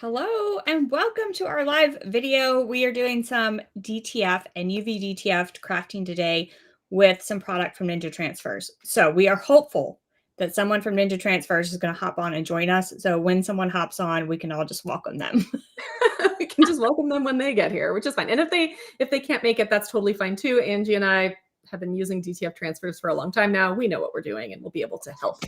Hello and welcome to our live video. We are doing some DTF and UV DTF crafting today with some product from Ninja Transfers. So we are hopeful that someone from Ninja Transfers is going to hop on and join us. So when someone hops on, we can all just welcome them. We can just welcome them when they get here, which is fine. And if they can't make it, that's totally fine too. Angie and I have been using DTF transfers for a long time now. We know what we're doing and we'll be able to help.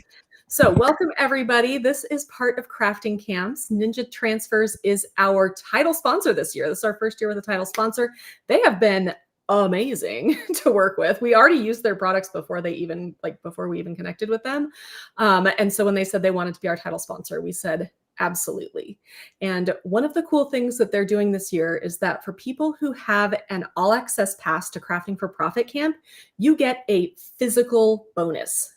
So welcome everybody. This is part of Crafting Camps. Ninja Transfers is our title sponsor this year. This is our first year with a title sponsor. They have been amazing to work with. We already used their products before we even connected with them. And so when they said they wanted to be our title sponsor, we said, absolutely. And one of the cool things that they're doing this year is that for people who have an all access pass to Crafting for Profit camp, you get a physical bonus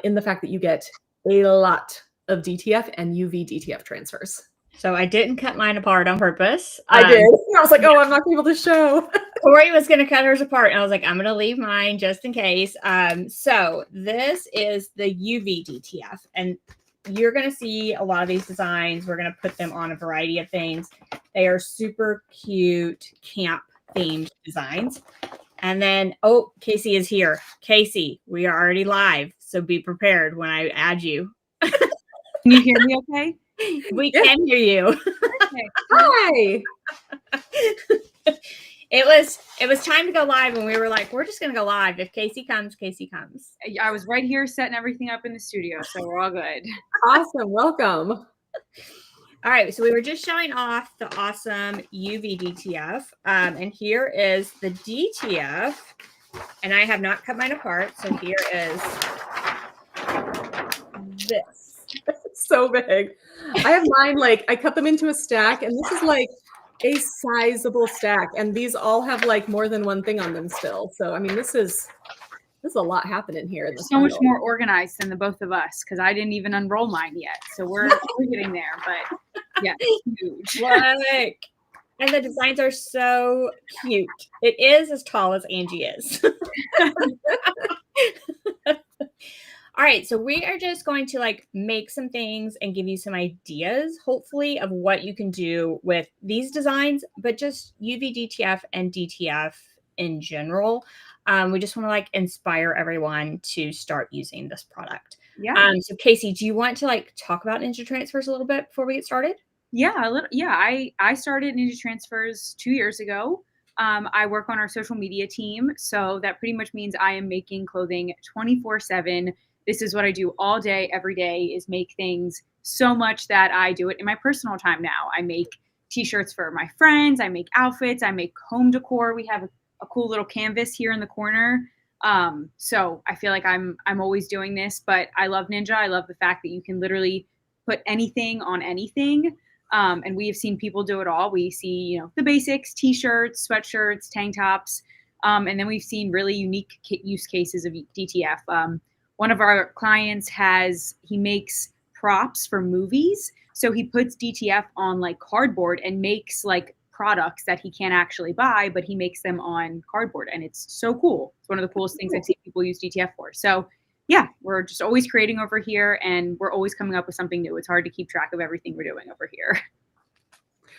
in the fact that you get a lot of DTF and UV DTF transfers. So I didn't cut mine apart on purpose. I did. I was like, oh, I'm not able to show. Cori was going to cut hers apart, and I was like, I'm going to leave mine just in case. So this is the UV DTF, and you're going to see a lot of these designs. We're going to put them on a variety of things. They are super cute camp themed designs. And then, oh, Casey is here. Casey, we are already live. So be prepared when I add you. Can you hear me okay? We can hear you. Okay. Hi. It was time to go live, and we were like, we're just going to go live. If Casey comes, Casey comes. I was right here setting everything up in the studio, so we're all good. Awesome. Welcome. All right, so we were just showing off the awesome UV DTF, and here is the DTF, and I have not cut mine apart, so here is this. It's so big. I have mine, I cut them into a stack, and this is like a sizable stack, and these all have like more than one thing on them still. So I mean, this is a lot happening here. In this so much more organized than the both of us, because I didn't even unroll mine yet. So we're getting there, but yeah, huge. Like, and the designs are so cute. It is as tall as Angie is. All right, so we are just going to make some things and give you some ideas, hopefully, of what you can do with these designs, but just UV DTF and DTF in general. We just want to inspire everyone to start using this product. Yeah. So Casey, do you want to talk about Ninja Transfers a little bit before we get started? Yeah, I started Ninja Transfers 2 years ago. I work on our social media team, so that pretty much means I am making clothing 24/7. This is what I do all day, every day, is make things so much that I do it in my personal time now. I make t-shirts for my friends. I make outfits. I make home decor. We have a cool little canvas here in the corner. So I feel like I'm always doing this, but I love Ninja. I love the fact that you can literally put anything on anything. And we have seen people do it all. We see, the basics, t-shirts, sweatshirts, tank tops. And then we've seen really unique use cases of DTF. One of our clients he makes props for movies. So he puts DTF on cardboard and makes products that he can't actually buy, but he makes them on cardboard. And it's so cool. It's one of the coolest things I've seen people use DTF for. So yeah, we're just always creating over here, and we're always coming up with something new. It's hard to keep track of everything we're doing over here.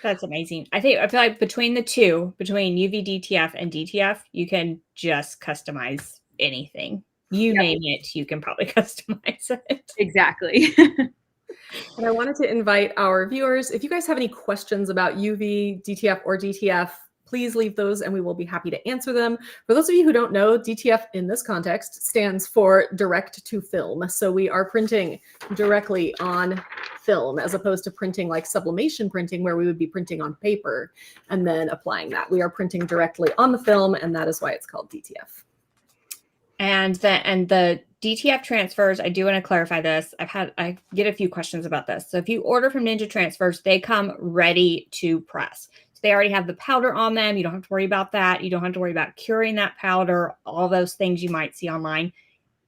That's amazing. I feel like between the two, between UV DTF and DTF, you can just customize anything. You name it, you can probably customize it. Exactly. And I wanted to invite our viewers, if you guys have any questions about UV, DTF, or DTF, please leave those and we will be happy to answer them. For those of you who don't know, DTF in this context stands for direct to film. So we are printing directly on film as opposed to printing like sublimation printing, where we would be printing on paper and then applying that. We are printing directly on the film, and that is why it's called DTF. And the DTF transfers, I do want to clarify this. I get a few questions about this. So if you order from Ninja Transfers, they come ready to press. So they already have the powder on them. You don't have to worry about that. You don't have to worry about curing that powder, all those things you might see online.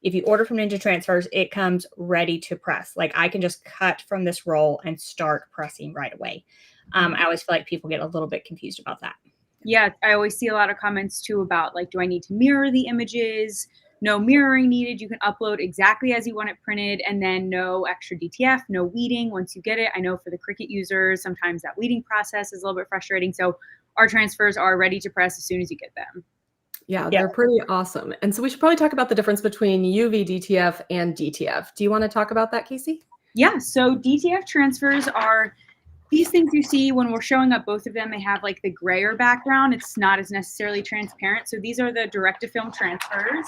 If you order from Ninja Transfers, it comes ready to press. I can just cut from this roll and start pressing right away. I always feel like people get a little bit confused about that. Yeah, I always see a lot of comments too about do I need to mirror the images? no mirroring needed. You can upload exactly as you want it printed, and then no extra DTF, no weeding once you get it. I know for the Cricut users, sometimes that weeding process is a little bit frustrating. So our transfers are ready to press as soon as you get them. Yeah, they're pretty awesome. And so we should probably talk about the difference between UV DTF and DTF. Do you want to talk about that, Casey? Yeah, so DTF transfers are these things you see when we're showing up both of them. They have like the grayer background. It's not as necessarily transparent. So these are the direct-to-film transfers.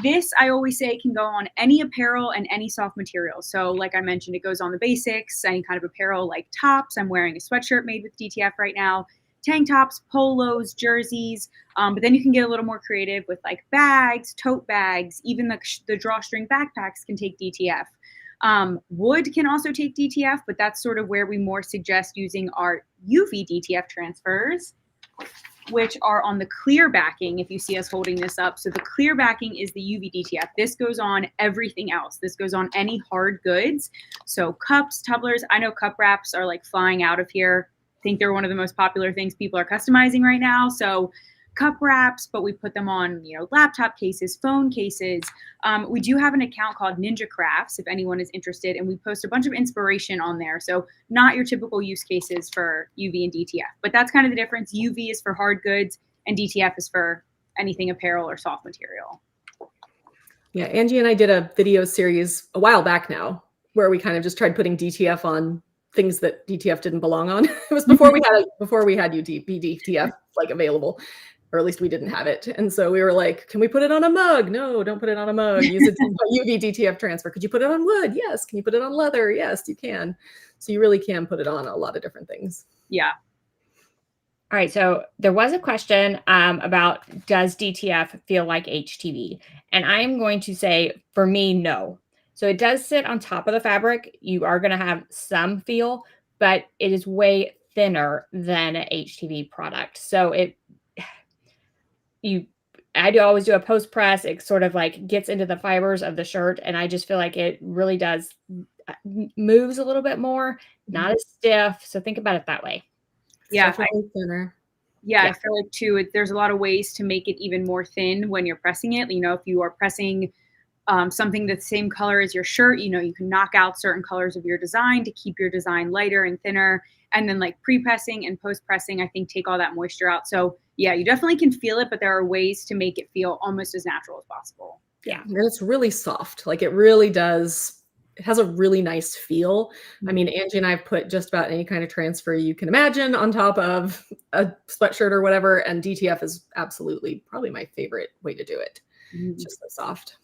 This, I always say, can go on any apparel and any soft material. So like I mentioned, it goes on the basics, any kind of apparel like tops. I'm wearing a sweatshirt made with DTF right now. Tank tops, polos, jerseys. But then you can get a little more creative with like bags, tote bags, even the drawstring backpacks can take DTF. Wood can also take DTF, but that's sort of where we more suggest using our UV DTF transfers, which are on the clear backing, if you see us holding this up. So the clear backing is the UV DTF. This goes on everything else. This goes on any hard goods. So cups, tumblers. I know cup wraps are like flying out of here. I think they're one of the most popular things people are customizing right now. So cup wraps, but we put them on, laptop cases, phone cases. We do have an account called Ninja Crafts, if anyone is interested, and we post a bunch of inspiration on there. So not your typical use cases for UV and DTF, but that's kind of the difference. UV is for hard goods and DTF is for anything apparel or soft material. Yeah, Angie and I did a video series a while back now where we kind of just tried putting DTF on things that DTF didn't belong on. It was before we had UV DTF like available. Or at least we didn't have it. And so we were like, can we put it on a mug? No, don't put it on a mug. Use a UV DTF transfer. Could you put it on wood? Yes. Can you put it on leather? Yes, you can. So you really can put it on a lot of different things. Yeah. All right. So there was a question about, does DTF feel like HTV? And I'm going to say, for me, no. So it does sit on top of the fabric. You are going to have some feel, but it is way thinner than an HTV product. So I always do a post press. It sort of like gets into the fibers of the shirt. And I just feel like it really does moves a little bit more, not as stiff. So think about it that way. Yeah. Thinner. Yeah, I feel like too, there's a lot of ways to make it even more thin when you're pressing it. If you are pressing something that's the same color as your shirt, you can knock out certain colors of your design to keep your design lighter and thinner. And then like pre-pressing and post-pressing, I think take all that moisture out. So yeah, you definitely can feel it, but there are ways to make it feel almost as natural as possible. Yeah. And it's really soft. Like it really does. It has a really nice feel. I mean, Angie and I have put just about any kind of transfer you can imagine on top of a sweatshirt or whatever. And DTF is absolutely probably my favorite way to do it. It's just so soft.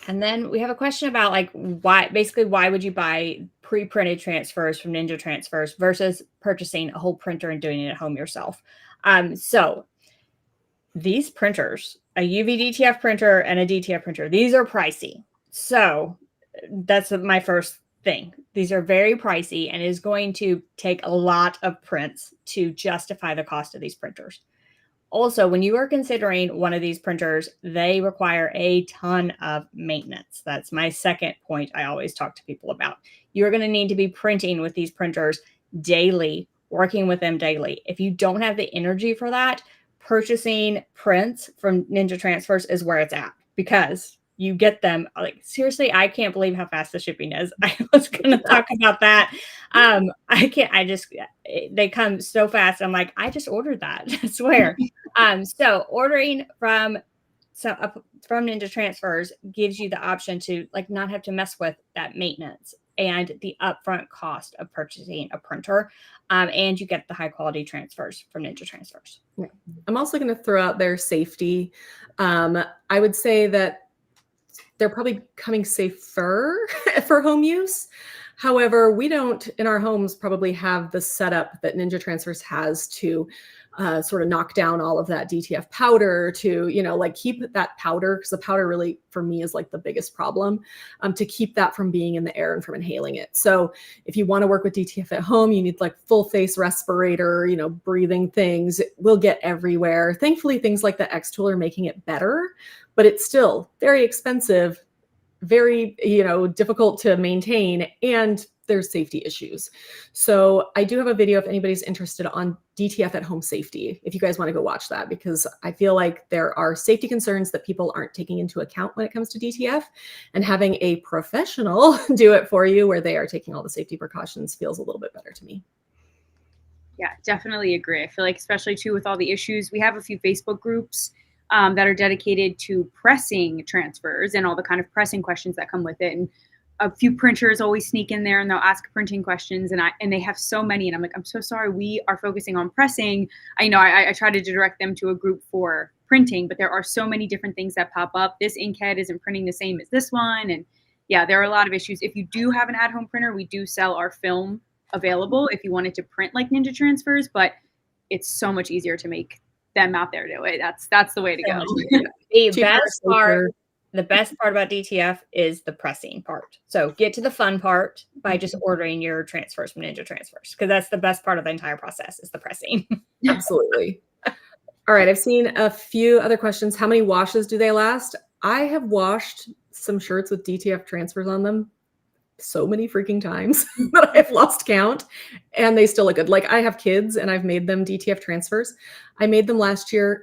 And then we have a question about like why would you buy pre-printed transfers from Ninja Transfers versus purchasing a whole printer and doing it at home yourself? So these printers, a UV DTF printer and a DTF printer, these are pricey. So that's my first thing. These are very pricey and is going to take a lot of prints to justify the cost of these printers. Also, when you are considering one of these printers, they require a ton of maintenance. That's my second point I always talk to people about. You're going to need to be printing with these printers daily, working with them daily. If you don't have the energy for that, purchasing prints from Ninja Transfers is where it's at, because you get them like, seriously, I can't believe how fast the shipping is. I was going to talk about that. They come so fast. I'm like, I just ordered that, I swear. So ordering from Ninja Transfers gives you the option to like not have to mess with that maintenance and the upfront cost of purchasing a printer. And you get the high quality transfers from Ninja Transfers. Yeah. I'm also going to throw out their safety. I would say that they're probably coming safer for home use. However, we don't in our homes probably have the setup that Ninja Transfers has to sort of knock down all of that DTF powder to, like keep that powder, because the powder really for me is like the biggest problem, to keep that from being in the air and from inhaling it. So if you want to work with DTF at home, you need like full face respirator, breathing things. It will get everywhere. Thankfully, things like the X tool are making it better, but it's still very expensive, very, difficult to maintain. And there's safety issues. So I do have a video if anybody's interested on DTF at home safety, if you guys want to go watch that, because I feel like there are safety concerns that people aren't taking into account when it comes to DTF, and having a professional do it for you where they are taking all the safety precautions feels a little bit better to me. Yeah, definitely agree. I feel like, especially too, with all the issues, we have a few Facebook groups that are dedicated to pressing transfers and all the kind of pressing questions that come with it. And a few printers always sneak in there and they'll ask printing questions, and they have so many. And I'm like, I'm so sorry, we are focusing on pressing. I know I try to direct them to a group for printing, but there are so many different things that pop up. This inkhead isn't printing the same as this one. And yeah, there are a lot of issues. If you do have an at-home printer, we do sell our film available if you wanted to print like Ninja Transfers, but it's so much easier to make them out there do it. That's the way to go. The best part about DTF is the pressing part. So get to the fun part by just ordering your transfers from Ninja Transfers, because that's the best part of the entire process is the pressing. Absolutely. All right, I've seen a few other questions. How many washes do they last? I have washed some shirts with DTF transfers on them so many freaking times that I've lost count, and they still look good. Like, I have kids and I've made them DTF transfers. I made them last year.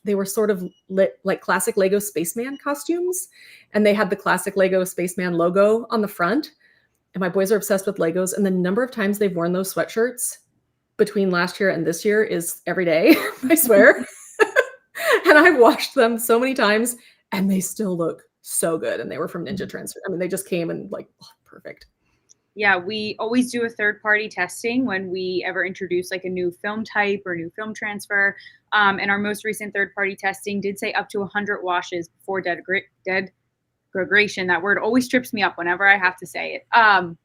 They were sort of like classic Lego Spaceman costumes, and they had the classic Lego Spaceman logo on the front. And my boys are obsessed with Legos, and the number of times they've worn those sweatshirts between last year and this year is every day, I swear. And I've washed them so many times and they still look so good. And they were from Ninja Transfer. I mean, they just came and like, oh, perfect. Yeah, we always do a third-party testing when we ever introduce like a new film type or new film transfer. And our most recent third-party testing did say up to 100 washes before degradation. That word always trips me up whenever I have to say it.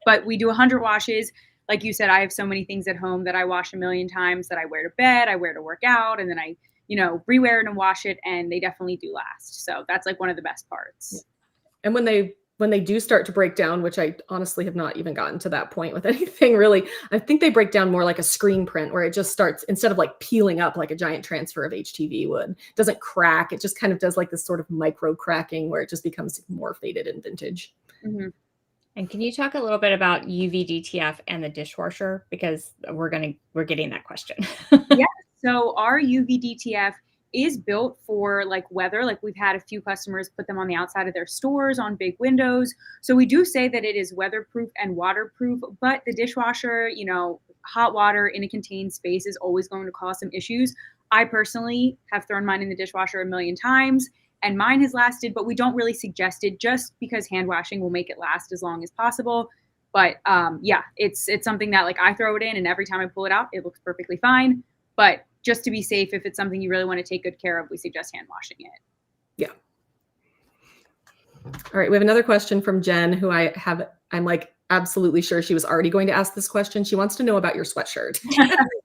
But we do 100 washes. Like you said, I have so many things at home that I wash a million times, that I wear to bed, I wear to work out, and then I, rewear it and wash it, and they definitely do last. So that's like one of the best parts. And when they do start to break down, which I honestly have not even gotten to that point with anything really, I think they break down more like a screen print, where it just starts, instead of like peeling up like a giant transfer of HTV would, it doesn't crack. It just kind of does like this sort of micro cracking where it just becomes more faded and vintage. Mm-hmm. And can you talk a little bit about UV DTF and the dishwasher? Because we're getting that question. Yeah. So our UV DTF is built for like weather. Like, we've had a few customers put them on the outside of their stores on big windows. So we do say that it is weatherproof and waterproof, but the dishwasher, hot water in a contained space is always going to cause some issues. I personally have thrown mine in the dishwasher a million times, and mine has lasted, but we don't really suggest it, just because hand washing will make it last as long as possible. But yeah, it's something that like I throw it in, and every time I pull it out, it looks perfectly fine. But just to be safe, if it's something you really want to take good care of, we suggest hand washing it. Yeah. All right, we have another question from Jen, who I'm like absolutely sure she was already going to ask this question. She wants to know about your sweatshirt,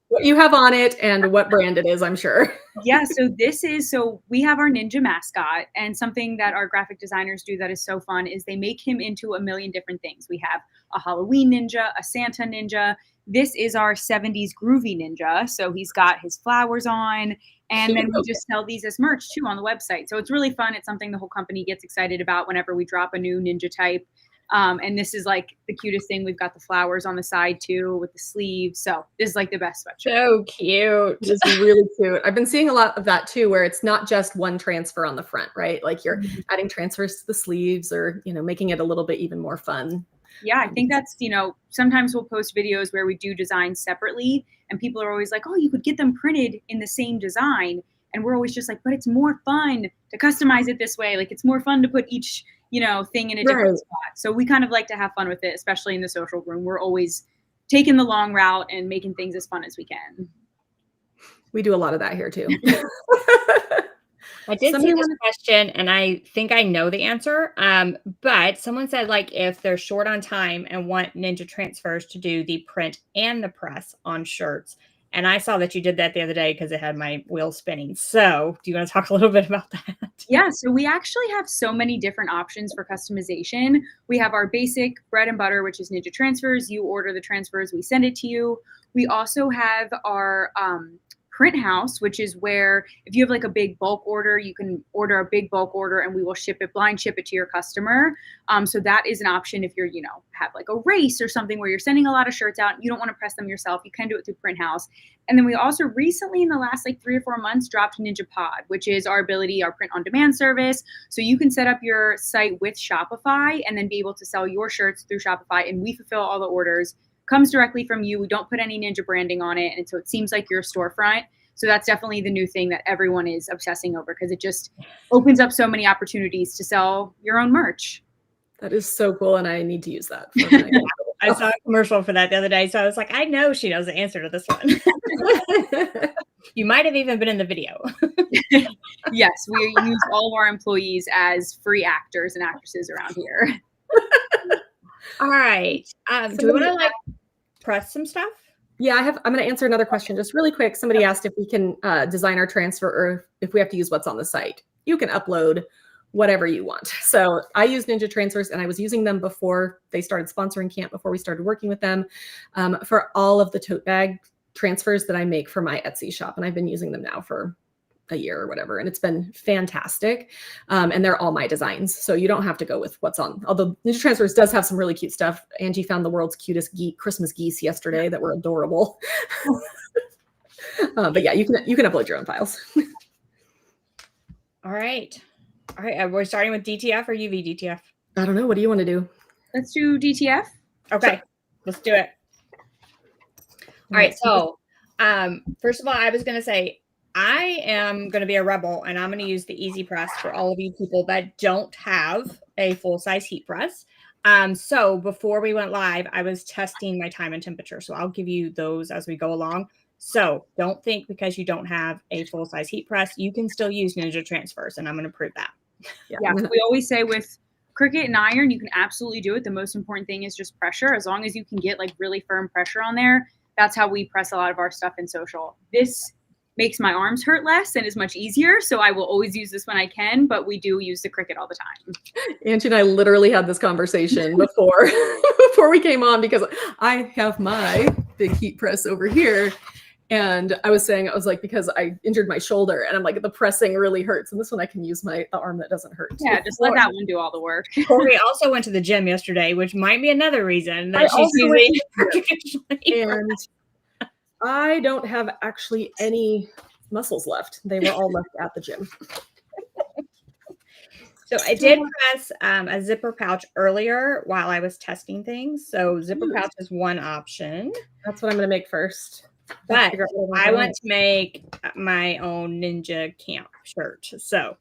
what you have on it and what brand it is, I'm sure. Yeah, so we have our ninja mascot, and something that our graphic designers do that is so fun is they make him into a million different things. We have a Halloween ninja, a Santa ninja. This is our 70s groovy ninja. So he's got his flowers on, and then we just sell these as merch too on the website. So it's really fun. It's something the whole company gets excited about whenever we drop a new ninja type. And this is like the cutest thing. We've got the flowers on the side too with the sleeves. So this is like the best sweatshirt. So cute. It's really cute. I've been seeing a lot of that too, where it's not just one transfer on the front, right? Like you're adding transfers to the sleeves, or, making it a little bit even more fun. Yeah, I think that's, sometimes we'll post videos where we do designs separately, and people are always like, oh, you could get them printed in the same design. And we're always just like, but it's more fun to customize it this way. Like, it's more fun to put each, thing in a different spot. So we kind of like to have fun with it, especially in the social room. We're always taking the long route and making things as fun as we can. We do a lot of that here too. I did see this question, and I think I know the answer. But someone said, like, if they're short on time and want Ninja Transfers to do the print and the press on shirts. And I saw that you did that the other day because it had my wheels spinning. So do you want to talk a little bit about that? Yeah, so we actually have so many different options for customization. We have our basic bread and butter, which is Ninja Transfers. You order the transfers, we send it to you. We also have our print house, which is where if you have like a big bulk order, you can order a big bulk order and we will blind ship it to your customer. So that is an option if you're, have like a race or something where you're sending a lot of shirts out, you don't want to press them yourself, you can do it through print house. And then we also recently in the last like 3 or 4 months dropped Ninja Pod, which is our print on demand service. So you can set up your site with Shopify and then be able to sell your shirts through Shopify, and we fulfill all the orders. Comes directly from you. We don't put any Ninja branding on it. And so it seems like your storefront. So that's definitely the new thing that everyone is obsessing over, because it just opens up so many opportunities to sell your own merch. That is so cool. And I need to use that. I saw a commercial for that the other day. So I was like, I know she knows the answer to this one. You might have even been in the video. Yes, we use all of our employees as free actors and actresses around here. All right. Do we want to like press some stuff? Yeah, I'm going to answer another question just really quick. Somebody asked if we can design our transfer or if we have to use what's on the site. You can upload whatever you want. So I use Ninja Transfers, and I was using them before they started sponsoring camp, before we started working with them, for all of the tote bag transfers that I make for my Etsy shop. And I've been using them now for a year or whatever. And it's been fantastic. And they're all my designs. So you don't have to go with what's on. Although Ninja Transfers does have some really cute stuff. Angie found the world's cutest Christmas geese yesterday that were adorable. But yeah, you can upload your own files. All right. All right. We're starting with DTF or UV DTF? I don't know. What do you want to do? Let's do DTF. Okay. Sure. Let's do it. All right. So first of all, I was going to say, I am going to be a rebel, and I'm going to use the Easy Press for all of you people that don't have a full-size heat press. So before we went live, I was testing my time and temperature. So I'll give you those as we go along. So don't think because you don't have a full-size heat press, you can still use Ninja Transfers, and I'm going to prove that. Yeah, we always say with Cricut and iron, you can absolutely do it. The most important thing is just pressure. As long as you can get like really firm pressure on there, that's how we press a lot of our stuff in social. This makes my arms hurt less and is much easier. So I will always use this when I can, but we do use the Cricut all the time. Angie and I literally had this conversation before we came on, because I have my big heat press over here. And I was like, because I injured my shoulder and I'm like, the pressing really hurts. And this one I can use the arm that doesn't hurt. Yeah, just let that one do all the work. Cori also went to the gym yesterday, which might be another reason that she's using. And I don't have actually any muscles left. They were all left at the gym. So I did press a zipper pouch earlier while I was testing things. So zipper pouch is one option. That's what I'm going to make first. But I want to make my own Ninja Camp shirt. So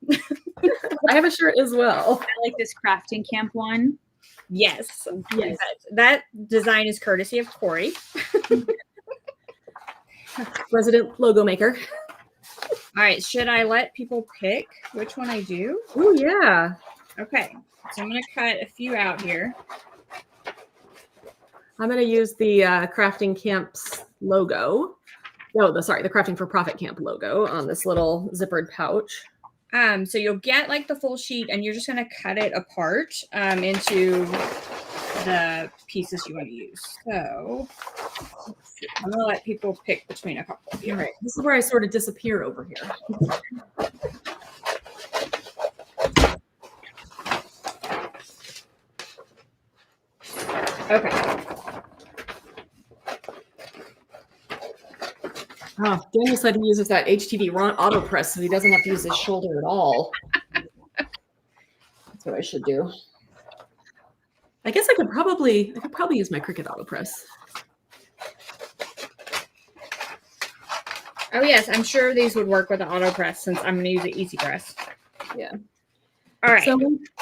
I have a shirt as well. I like this crafting camp one. Yes. That design is courtesy of Cori. Resident logo maker. All right. Should I let people pick which one I do? Oh, yeah. Okay. So I'm going to cut a few out here. I'm going to use the Crafting Camp's logo. No, the Crafting for Profit Camp logo on this little zippered pouch. So you'll get like the full sheet, and you're just going to cut it apart into the pieces you want to use. So I'm going to let people pick between a couple of you. All right. This is where I sort of disappear over here. Okay. Oh, Daniel said he uses that HTV auto press, so he doesn't have to use his shoulder at all. That's what I should do. I guess I could probably use my Cricut auto press. Oh yes, I'm sure these would work with the auto press since I'm going to use the Easy Press. Yeah. All right. So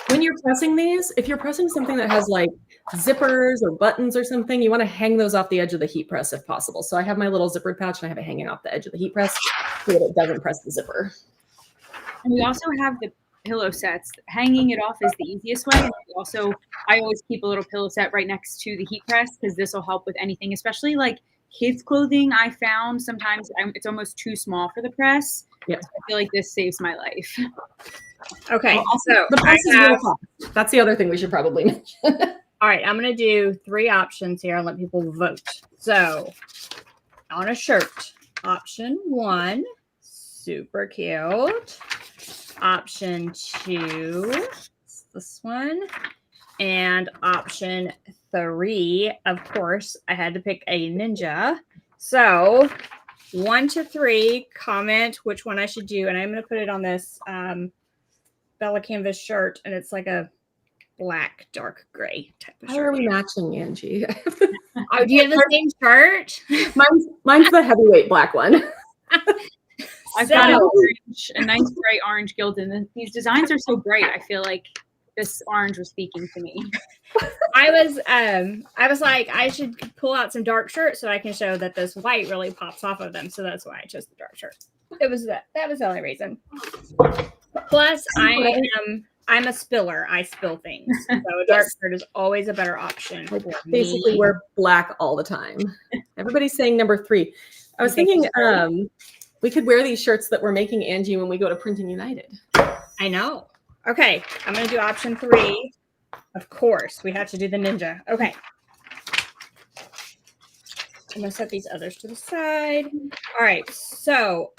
when you're pressing these, if you're pressing something that has like zippers or buttons or something, you want to hang those off the edge of the heat press if possible. So I have my little zippered pouch and I have it hanging off the edge of the heat press so that it doesn't press the zipper. And we also have the pillow sets. Hanging it off is the easiest way. And I always keep a little pillow set right next to the heat press because this will help with anything, especially like kids' clothing. I found sometimes it's almost too small for the press. Yeah. So I feel like this saves my life. Okay. So the press is real fast. That's the other thing we should probably mention. All right. I'm going to do 3 options here and let people vote. So on a shirt, Option 1, super cute. Option 2, this one. And option 3, of course, I had to pick a ninja. So 1 to 3, comment which one I should do. And I'm going to put it on this Bella Canvas shirt. And it's like a black, dark gray type of shirt. How are we matching, Angie? Oh, do you have the same shirt? Mine's the heavyweight black one. I've got a nice bright orange gilded. And these designs are so bright. I feel like this orange was speaking to me. I was like, I should pull out some dark shirts so I can show that this white really pops off of them. So that's why I chose the dark shirt. It was that was the only reason. Plus, I'm a spiller. I spill things. So a dark shirt is always a better option. Basically, wear black all the time. Everybody's saying number 3. I was thinking we could wear these shirts that we're making, Angie, when we go to Printing United. I know. Okay, I'm going to do option 3. Of course, we have to do the ninja. Okay. I'm going to set these others to the side. All right, so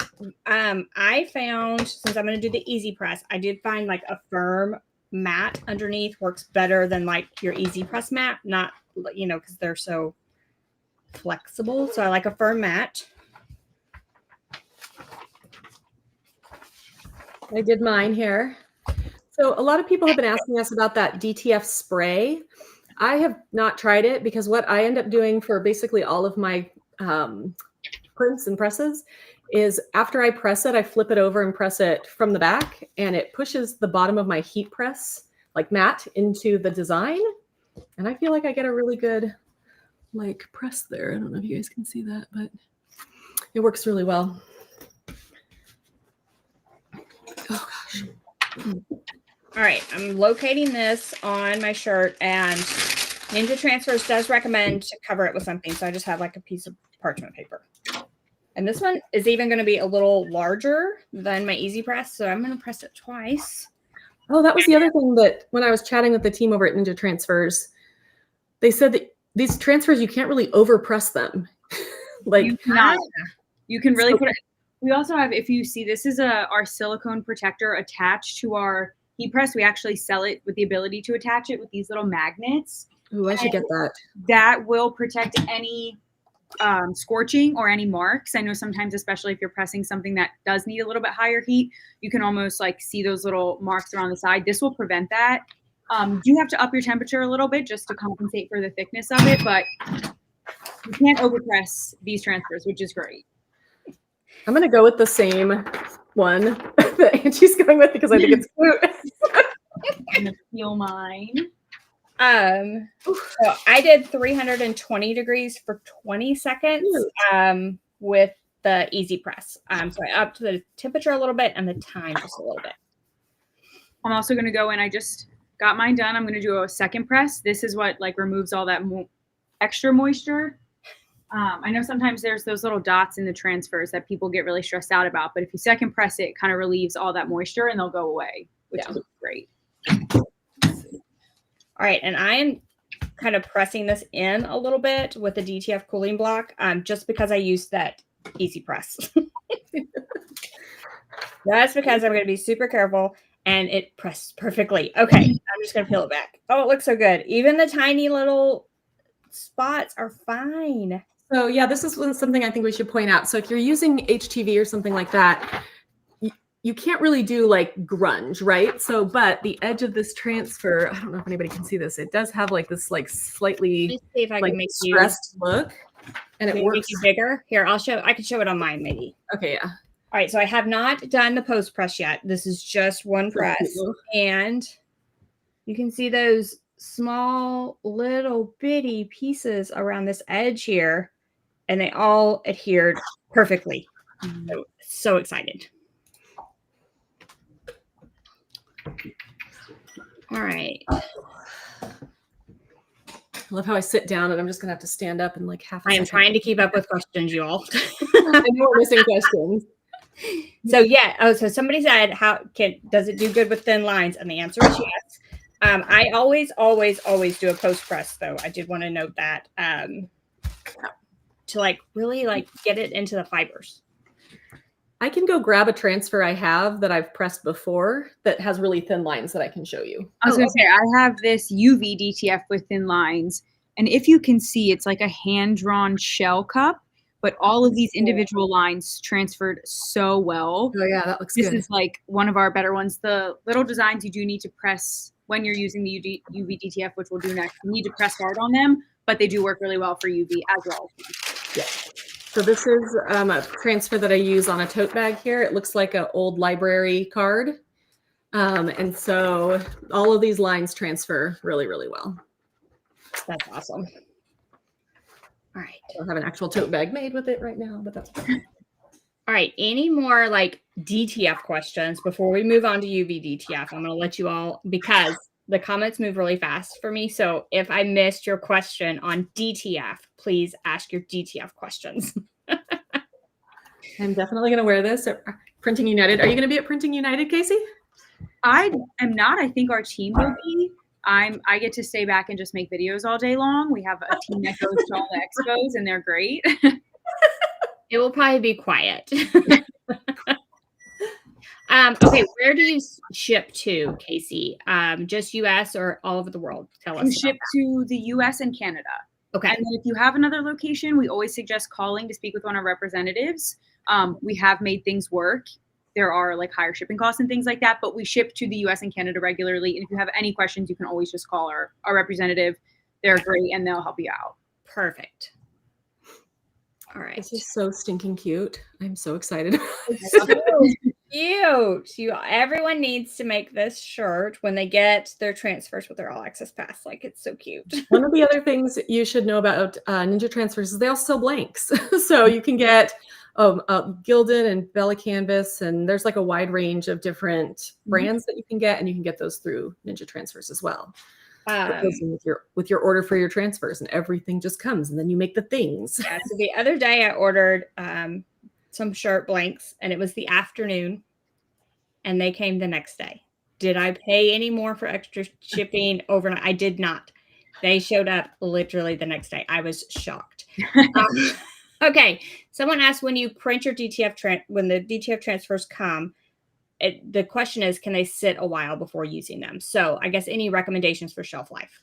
I found, since I'm going to do the easy press, I did find like a firm mat underneath works better than like your easy press mat, not, because they're so flexible. So I like a firm mat. I did mine here. So a lot of people have been asking us about that DTF spray. I have not tried it because what I end up doing for basically all of my prints and presses is after I press it, I flip it over and press it from the back, and it pushes the bottom of my heat press, like mat, into the design. And I feel like I get a really good like press there. I don't know if you guys can see that, but it works really well. Oh gosh. All right, I'm locating this on my shirt, and Ninja Transfers does recommend to cover it with something. So I just have like a piece of parchment paper. And this one is even going to be a little larger than my Easy Press. So I'm going to press it twice. Oh, that was the other thing that when I was chatting with the team over at Ninja Transfers, they said that these transfers, you can't really overpress them. Like you can really put it. We also have, if you see, this is our silicone protector attached to our heat press. We actually sell it with the ability to attach it with these little magnets. Ooh, I should get that. That will protect any scorching or any marks. I know sometimes, especially if you're pressing something that does need a little bit higher heat, you can almost like see those little marks around the side. This will prevent that. You do have to up your temperature a little bit just to compensate for the thickness of it, but you can't overpress these transfers, which is great. I'm going to go with the same one that Angie's going with because I think it's cute. I'm going to feel mine. So I did 320 degrees for 20 seconds with the Easy Press. So I upped the temperature a little bit and the time just a little bit. I'm also going to go in. I just got mine done. I'm going to do a second press. This is what like removes all that extra moisture. I know sometimes there's those little dots in the transfers that people get really stressed out about, but if you second press it, it kind of relieves all that moisture and they'll go away, which is great. All right, and I am kind of pressing this in a little bit with the DTF cooling block, just because I used that Easy Press. That's because I'm going to be super careful, and it pressed perfectly. Okay, I'm just going to peel it back. Oh, it looks so good. Even the tiny little spots are fine. So yeah, this is something I think we should point out. So if you're using HTV or something like that, you can't really do like grunge, right? So, but the edge of this transfer, I don't know if anybody can see this. It does have like this like slightly see if I like can make stressed look, and it works. Make you bigger. Here, I'll show. I can show it on mine maybe. Okay, yeah. All right, so I have not done the post press yet. This is just one press, and you can see those small little bitty pieces around this edge here, and they all adhered perfectly. So excited. All right. I love how I sit down and I'm just gonna have to stand up and like half a I am trying to keep up with questions, you all. I know we're missing questions. So yeah, so somebody said, does it do good with thin lines? And the answer is yes. I always do a post press though. I did want to note that. to like really like get it into the fibers. I can go grab a transfer I have that I've pressed before that has really thin lines that I can show you. I was going to say, I have this UV DTF with thin lines. And if you can see, it's like a hand-drawn shell cup, but all of these individual lines transferred so well. Oh yeah, that looks This good. is like one of our better ones. The little designs you do need to press when you're using the UV DTF, which we'll do next. You need to press hard on them, but they do work really well for UV as well. Yeah. So this is a transfer that I use on a tote bag here. It looks like an old library card. And so all of these lines transfer really, really well. That's awesome. All right. I don't have an actual tote bag made with it right now, but that's fine. All right. Any more like DTF questions before we move on to UV DTF? I'm going to let you all, because the comments move really fast for me. So if I missed your question on DTF, please ask your DTF questions. I'm definitely going to wear this at Printing United. Are you going to be at Printing United, Casey? I am not. I think our team will be. I get to stay back and just make videos all day long. We have a team that goes to all the expos, and they're great. It will probably be quiet. Okay, where do you ship to, Casey? Just U.S. or all over the world? Tell us. We ship to the U.S. and Canada. Okay. And then if you have another location, we always suggest calling to speak with one of our representatives. We have made things work. There are like higher shipping costs and things like that, but we ship to the US and Canada regularly. And if you have any questions, you can always just call our representative. They're great and they'll help you out. Perfect. All right. This is so stinking cute. I'm so excited. Cute. Everyone needs to make this shirt when they get their transfers with their all access pass. Like, it's so cute. One of the other things you should know about Ninja transfers is they also sell blanks. So you can get Gildan and Bella Canvas, and there's like a wide range of different brands that you can get, and you can get those through Ninja transfers as well. With your order for your transfers, and everything just comes, and then you make the things. Yeah, so the other day I ordered some shirt blanks, and it was the afternoon, and they came the next day. Did I pay any more for extra shipping overnight? I did not. They showed up literally the next day. I was shocked. Okay, someone asked, when you print your DTF, when the DTF transfers come, the question is, can they sit a while before using them? So I guess any recommendations for shelf life?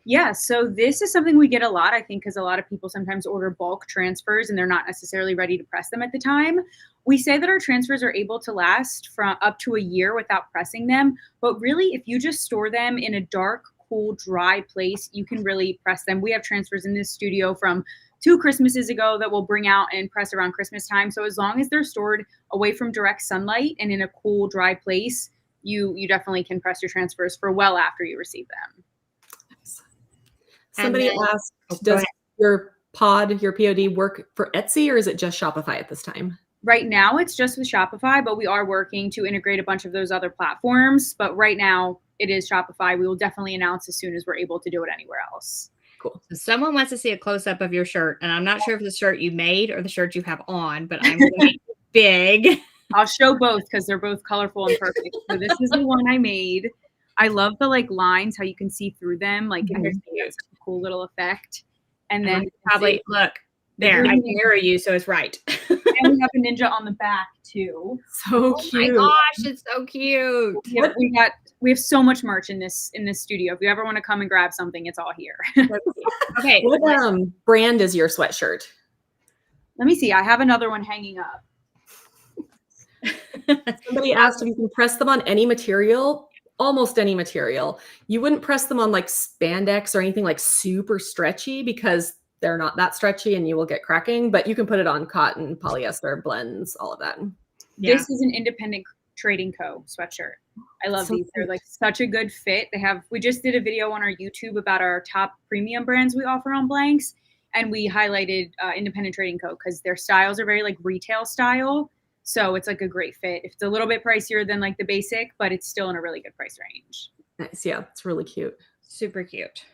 Yeah, so this is something we get a lot, I think, because a lot of people sometimes order bulk transfers and they're not necessarily ready to press them at the time. We say that our transfers are able to last from up to a year without pressing them. But really, if you just store them in a dark, cool, dry place, you can really press them. We have transfers in this studio from 2 Christmases ago that we'll bring out and press around Christmas time. So as long as they're stored away from direct sunlight and in a cool, dry place, you definitely can press your transfers for well after you receive them. Somebody asked, does your POD work for Etsy, or is it just Shopify at this time? Right now, it's just with Shopify, but we are working to integrate a bunch of those other platforms. But right now, it is Shopify. We will definitely announce as soon as we're able to do it anywhere else. Cool. So someone wants to see a close-up of your shirt, and I'm not sure if the shirt you made or the shirt you have on, but I'm going to make it big. I'll show both because they're both colorful and perfect. So this is the one I made. I love the like lines, how you can see through them. Like it's a cool little effect. And then probably look there. I can mirror you, so it's right. And we have a ninja on the back too. So cute. Oh my gosh, it's so cute. Yeah, we have so much merch in this studio. If you ever want to come and grab something, it's all here. Okay. What brand is your sweatshirt? Let me see. I have another one hanging up. Somebody asked if you can press them on any material. Almost any material. You wouldn't press them on like spandex or anything like super stretchy because they're not that stretchy and you will get cracking, but you can put it on cotton, polyester, blends, all of that. Yeah. This is an Independent Trading Co. sweatshirt. I love these. They're like such a good fit. We just did a video on our YouTube about our top premium brands we offer on blanks. And we highlighted Independent Trading Co. because their styles are very like retail style. So it's like a great fit. It's a little bit pricier than like the basic, but it's still in a really good price range. Nice. Yeah, it's really cute. Super cute.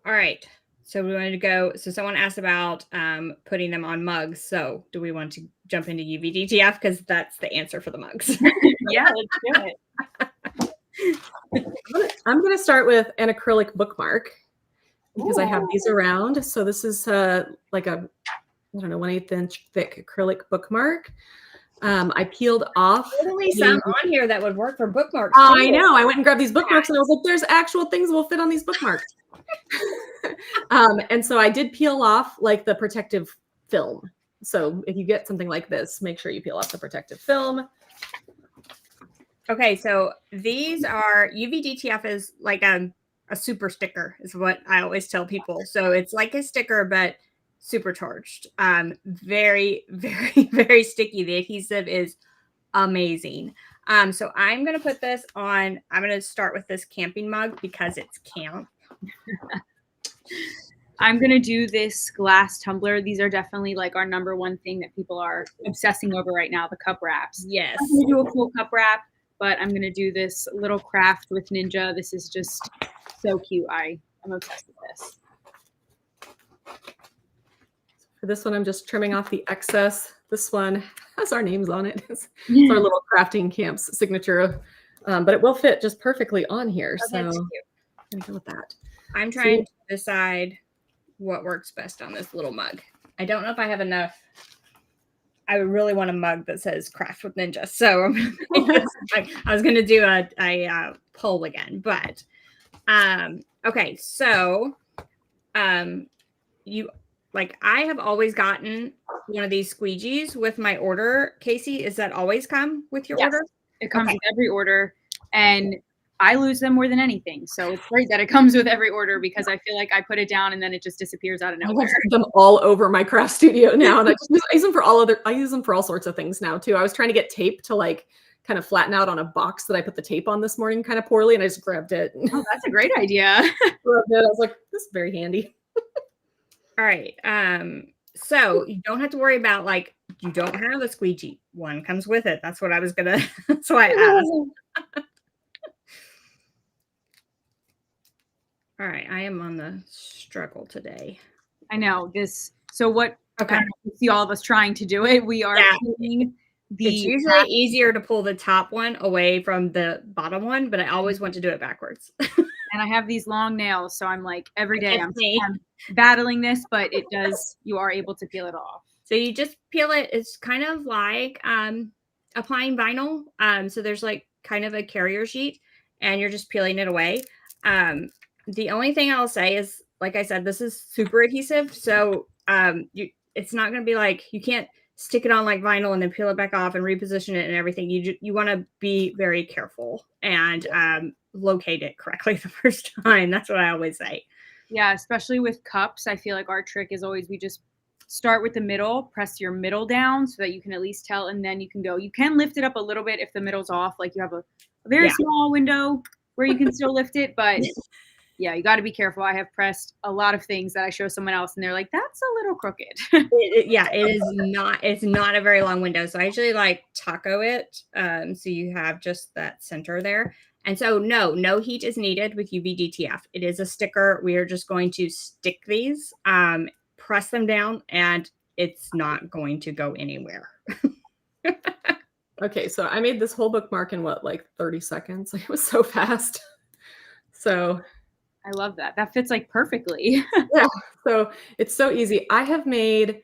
All right. So we wanted to go. So someone asked about putting them on mugs. So do we want to jump into UV DTF? Because that's the answer for the mugs. Yeah, let's do it. I'm going to start with an acrylic bookmark because I have these around. So this is like a I don't know, 1/8 inch thick acrylic bookmark. I peeled off. Totally some on here that would work for bookmarks. I know. I went and grabbed these bookmarks and I was like, there's actual things that will fit on these bookmarks. And so I did peel off like the protective film. So if you get something like this, make sure you peel off the protective film. Okay, so these are UV DTF is like a super sticker is what I always tell people. So it's like a sticker, but supercharged. Very, very, very sticky. The adhesive is amazing. So I'm going to put this on. I'm going to start with this camping mug because it's camp. I'm going to do this glass tumbler. These are definitely like our number one thing that people are obsessing over right now, the cup wraps. Yes. I'm going to do a cool cup wrap, but I'm going to do this little craft with Ninja. This is just so cute. I'm obsessed with this. For this one, I'm just trimming off the excess. This one has our names on it. It's our little crafting camp's signature, but it will fit just perfectly on here. Oh, so I'm that's going cute. to go with that. I'm trying to decide what works best on this little mug. I don't know if I have enough. I really want a mug that says craft with Ninja. So I was going to do a poll again, but okay. So I have always gotten one of these squeegees with my order. Casey, is that always come with your order? It comes with every order, and I lose them more than anything. So it's great that it comes with every order because I feel like I put it down and then it just disappears out of nowhere. I have them all over my craft studio now, and I use them for I use them for all sorts of things now too. I was trying to get tape to like kind of flatten out on a box that I put the tape on this morning kind of poorly, and I just grabbed it. Oh, that's a great idea. Grabbed it. I was like, this is very handy. All right. So you don't have to worry about like you don't have a squeegee. One comes with it. That's what I was gonna. That's why I asked. All right, I am on the struggle today. I know this. So what? Okay, you see all of us trying to do it. We are pulling the. It's usually easier to pull the top one away from the bottom one, but I always want to do it backwards. And I have these long nails, so I'm like every day I'm battling this, but it does. You are able to peel it off. So you just peel it. It's kind of like applying vinyl. So there's like kind of a carrier sheet, and you're just peeling it away. The only thing I'll say is, like I said, this is super adhesive. So it's not going to be like, you can't stick it on like vinyl and then peel it back off and reposition it and everything. You want to be very careful and locate it correctly the first time. That's what I always say. Yeah, especially with cups. I feel like our trick is always we just start with the middle, press your middle down so that you can at least tell, and then you can go. You can lift it up a little bit if the middle's off, like you have a very small window where you can still lift it, but yeah, you got to be careful. I have pressed a lot of things that I show someone else and they're like, that's a little crooked. It's not a very long window. So I usually like taco it. So you have just that center there. And so no heat is needed with UV DTF. It is a sticker. We are just going to stick these, press them down, and it's not going to go anywhere. Okay, so I made this whole bookmark in what, like 30 seconds? Like, it was so fast. So I love that. That fits like perfectly. yeah, so it's so easy. I have made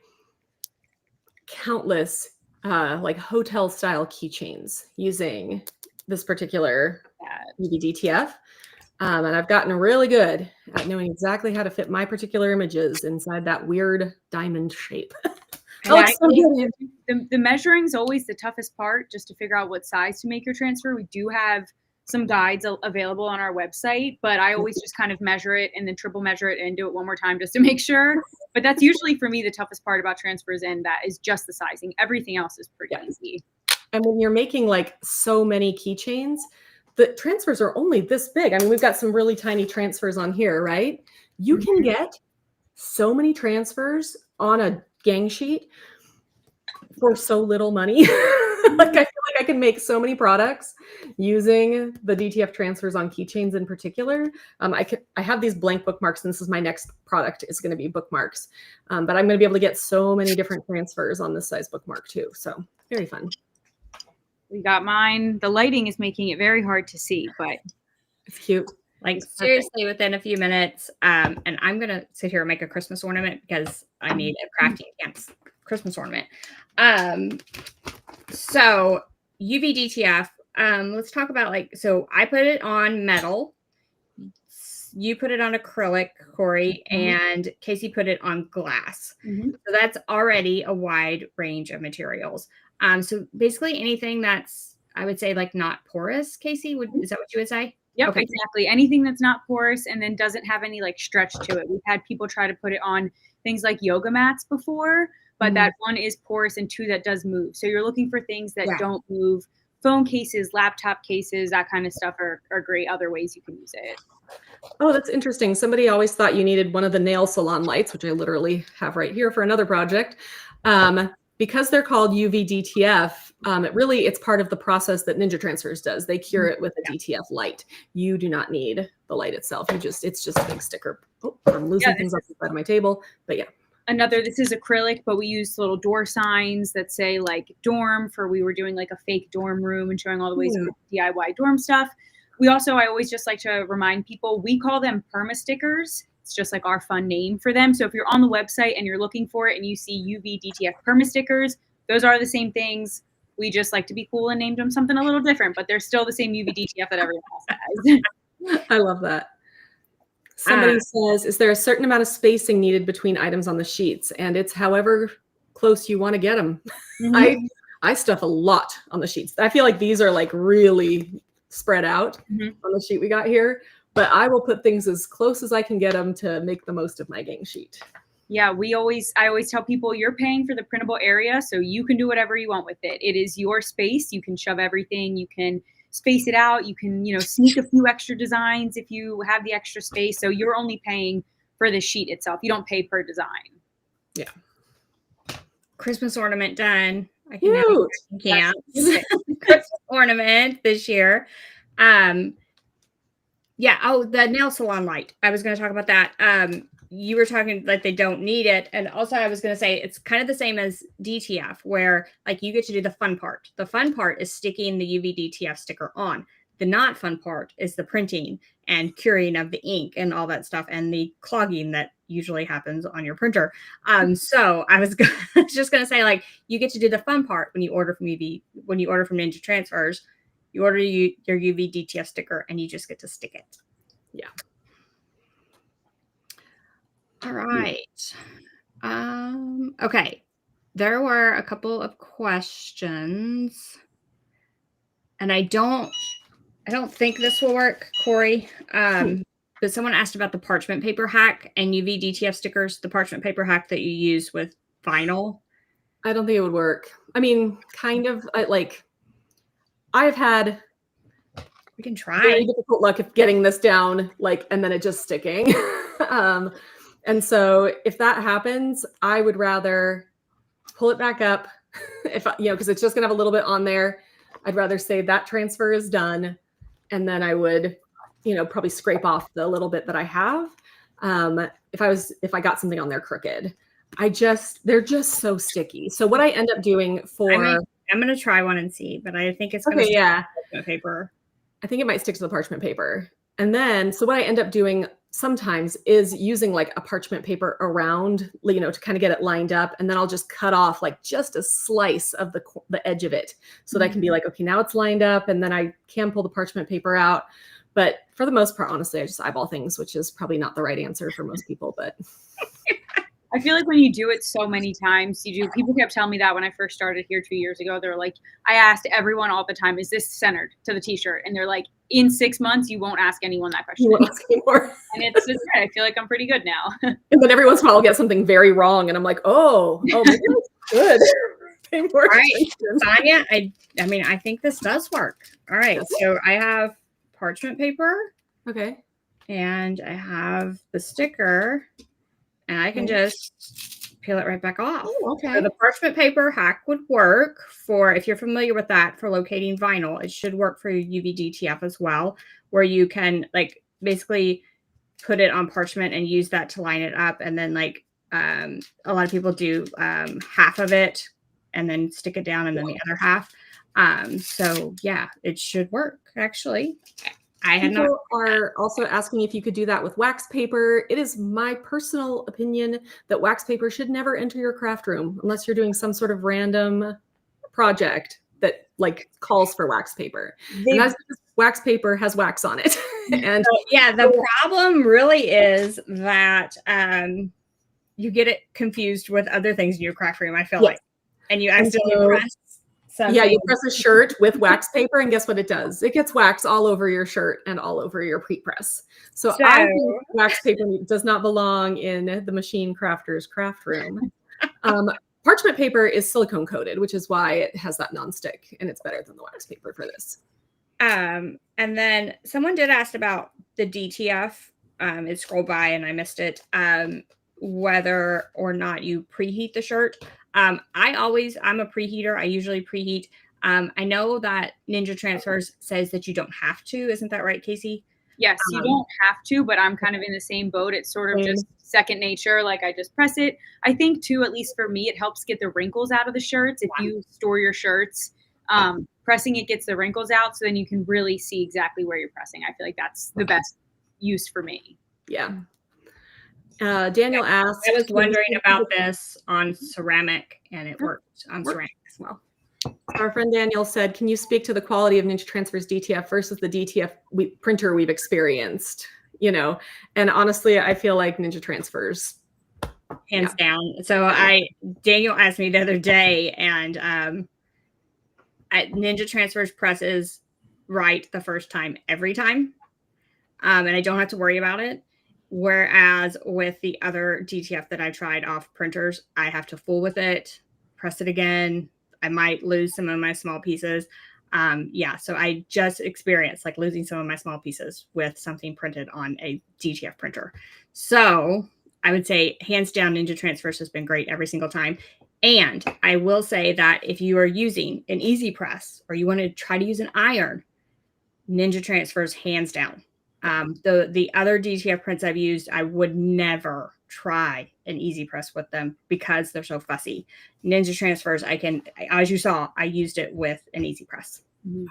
countless like hotel style keychains using this particular UV DTF. And I've gotten really good at knowing exactly how to fit my particular images inside that weird diamond shape. The measuring is always the toughest part, just to figure out what size to make your transfer. We do have some guides available on our website, but I always just kind of measure it and then triple measure it and do it one more time just to make sure. But that's usually for me the toughest part about transfers, and that is just the sizing. Everything else is pretty easy. And when you're making like so many keychains, the transfers are only this big. I mean, we've got some really tiny transfers on here, right? You can get so many transfers on a gang sheet for so little money. Like, I feel like I can make so many products using the DTF transfers on keychains in particular. I have these blank bookmarks, and this is my next product is going to be bookmarks. But I'm going to be able to get so many different transfers on this size bookmark too. So very fun. We got mine. The lighting is making it very hard to see, but it's cute. Like It's perfect. seriously, within a few minutes. And I'm gonna sit here and make a Christmas ornament because I need a crafting camp's Christmas ornament. So UV DTF. Let's talk about so I put it on metal. You put it on acrylic, Cori, and Casey put it on glass. So that's already a wide range of materials. So basically anything that's, I would say, like not porous, Casey, is that what you would say? Yep, Okay. exactly. Anything that's not porous and then doesn't have any like stretch to it. We've had people try to put it on things like yoga mats before, but that one is porous and two, that does move. So you're looking for things that don't move. Phone cases, laptop cases, that kind of stuff are great other ways you can use it. Oh, that's interesting. Somebody always thought you needed one of the nail salon lights, which I literally have right here for another project. Because they're called UV DTF, it's part of the process that Ninja Transfers does. They cure it with a DTF light. You do not need the light itself. It's just a big sticker. Oh, I'm losing things off the side of my table, but yeah. This is acrylic, but we use little door signs that say like dorm we were doing like a fake dorm room and showing all the ways of DIY dorm stuff. I always just like to remind people, we call them perma stickers. It's just like our fun name for them. So if you're on the website and you're looking for it and you see UV DTF perma stickers, those are the same things. We just like to be cool and named them something a little different, but they're still the same UV DTF that everyone else has. I love that. Somebody says, is there a certain amount of spacing needed between items on the sheets? And it's however close you want to get them. I stuff a lot on the sheets. I feel like these are like really spread out on the sheet we got here, but I will put things as close as I can get them to make the most of my gang sheet. Yeah, I always tell people you're paying for the printable area, so you can do whatever you want with it. It is your space. You can shove everything. You can space it out. You can, sneak a few extra designs if you have the extra space. So you're only paying for the sheet itself. You don't pay per design. Yeah. Christmas ornament done. I can Christmas ornament this year. The nail salon light. I was going to talk about that. You were talking like they don't need it. And also I was going to say it's kind of the same as DTF where like you get to do the fun part. The fun part is sticking the UV DTF sticker on. The not fun part is the printing and curing of the ink and all that stuff and the clogging that usually happens on your printer. So I was just going to say like you get to do the fun part when you order from Ninja Transfers. You order your UV DTF sticker and you just get to stick it. Yeah. All right. Okay. There were a couple of questions and I don't think this will work, Cori. But someone asked about the parchment paper hack and UV DTF stickers, the parchment paper hack that you use with vinyl. I don't think it would work. I mean, kind of I've had we can try very difficult luck of getting this down, and then it just sticking. And so if that happens, I would rather pull it back up because it's just gonna have a little bit on there. I'd rather say that transfer is done. And then I would, probably scrape off the little bit that I have. If I got something on there crooked, they're just so sticky. So what I end up doing I'm going to try one and see, but I think it's going to stick to the parchment paper. I think it might stick to the parchment paper. And then, so what I end up doing sometimes is using like a parchment paper around, to kind of get it lined up. And then I'll just cut off like just a slice of the edge of it. So that I can be like, okay, now it's lined up. And then I can pull the parchment paper out. But for the most part, honestly, I just eyeball things, which is probably not the right answer for most people, but. I feel like when you do it so many times, people kept telling me that when I first started here 2 years ago. They were like, I asked everyone all the time, is this centered to the t-shirt? And they're like, in 6 months, you won't ask anyone that question. You won't ask anymore. And it's just I feel like I'm pretty good now. And then every once in a while I'll get something very wrong. And I'm like, oh, maybe that's good. Pay more attention. Tanya, I think this does work. All right. So I have parchment paper. Okay. And I have the sticker. And I can just peel it right back off. Oh, okay. So the parchment paper hack would work if you're familiar with that, for locating vinyl. It should work for UV DTF as well, where you can basically put it on parchment and use that to line it up. And then a lot of people do half of it and then stick it down and then the other half. So yeah, it should work actually. I had not. People are also asking if you could do that with wax paper. It is my personal opinion that wax paper should never enter your craft room unless you're doing some sort of random project that like calls for wax paper. And that's because wax paper has wax on it. And yeah, the problem really is that you get it confused with other things in your craft room, I feel like. And you accidentally press something. Yeah, you press a shirt with wax paper, and guess what it does? It gets wax all over your shirt and all over your pre-press. So I think wax paper does not belong in the machine crafter's craft room. Parchment paper is silicone coated, which is why it has that nonstick, and it's better than the wax paper for this. And then someone did ask about the DTF. It scrolled by and I missed it. Whether or not you preheat the shirt. I'm a preheater. I usually preheat. I know that Ninja Transfers says that you don't have to. Isn't that right, Casey? Yes, you don't have to, but I'm kind of in the same boat. It's sort of just second nature. Like I just press it. I think too, at least for me, it helps get the wrinkles out of the shirts. If you store your shirts, pressing it gets the wrinkles out. So then you can really see exactly where you're pressing. I feel like that's the best use for me. Yeah. Daniel asked. I was wondering about this on ceramic, and it worked on ceramic as well. Our friend Daniel said, can you speak to the quality of Ninja Transfer's DTF versus the DTF printer we've experienced? You know, and honestly, I feel like Ninja Transfers. Hands down. So Daniel asked me the other day, and Ninja Transfers presses right the first time, every time. And I don't have to worry about it. Whereas with the other DTF that I tried off printers, I have to fool with it, press it again. I might lose some of my small pieces. So I just experienced like losing some of my small pieces with something printed on a DTF printer. So I would say hands down, Ninja Transfers has been great every single time. And I will say that if you are using an easy press or you want to try to use an iron, Ninja Transfers hands down. The other DTF prints I've used, I would never try an easy press with them because they're so fussy. Ninja Transfers, as you saw, I used it with an easy press. Mm-hmm.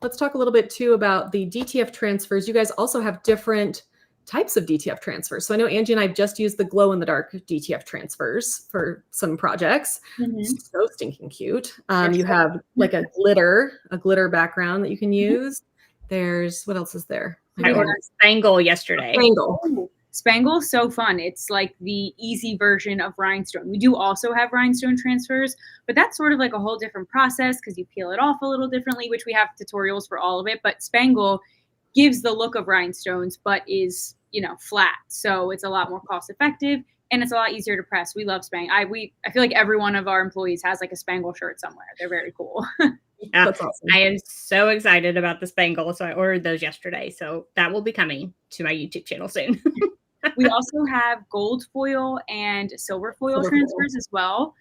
Let's talk a little bit too about the DTF transfers. You guys also have different types of DTF transfers. So I know Angie and I just used the glow in the dark DTF transfers for some projects. Mm-hmm. So stinking cute. You have like a glitter background that you can use. There's, what else is there? I ordered Spangle yesterday. Spangle, so fun. It's like the easy version of rhinestone. We do also have rhinestone transfers, but that's sort of like a whole different process because you peel it off a little differently, which we have tutorials for all of it. But Spangle gives the look of rhinestones, but is, flat. So it's a lot more cost effective and it's a lot easier to press. We love Spangle. I feel like every one of our employees has like a Spangle shirt somewhere. They're very cool. Yeah, that's awesome. I am so excited about the Spangle. So I ordered those yesterday. So that will be coming to my YouTube channel soon. We also have gold foil and silver foil transfers as well,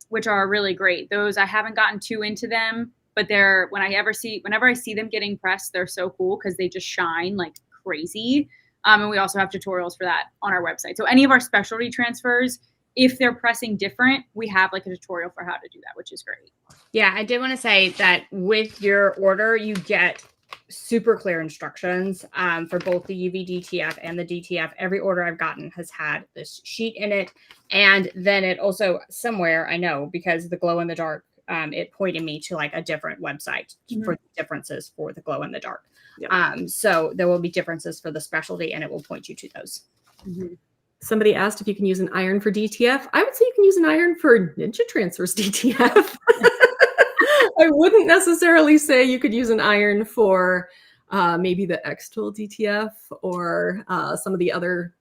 which are really great. Those, I haven't gotten too into them, but whenever I see them getting pressed, they're so cool because they just shine like crazy. And we also have tutorials for that on our website. So any of our specialty transfers, if they're pressing different, we have like a tutorial for how to do that, which is great. Yeah, I did want to say that with your order, you get super clear instructions for both the UV DTF and the DTF. Every order I've gotten has had this sheet in it. And then it also somewhere, I know, because the glow in the dark, it pointed me to like a different website for the differences for the glow in the dark. Yeah. So there will be differences for the specialty and it will point you to those. Mm-hmm. Somebody asked if you can use an iron for DTF. I would say you can use an iron for Ninja Transfers DTF. I wouldn't necessarily say you could use an iron for maybe the X-Tool DTF or some of the other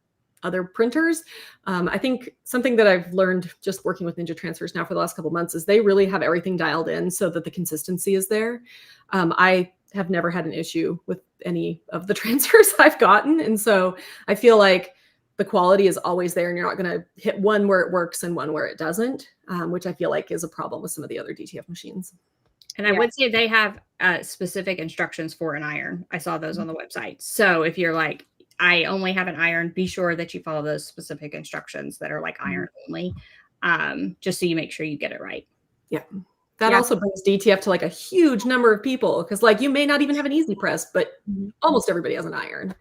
printers. I think something that I've learned just working with Ninja Transfers now for the last couple of months is they really have everything dialed in so that the consistency is there. I have never had an issue with any of the transfers I've gotten. And so I feel like the quality is always there and you're not going to hit one where it works and one where it doesn't, which I feel like is a problem with some of the other DTF machines. And I would say they have specific instructions for an iron. I saw those on the website. So if you're like, I only have an iron, be sure that you follow those specific instructions that are like iron only, just so you make sure you get it right. Yeah. That Yeah. also brings DTF to like a huge number of people because like you may not even have an easy press, but almost everybody has an iron.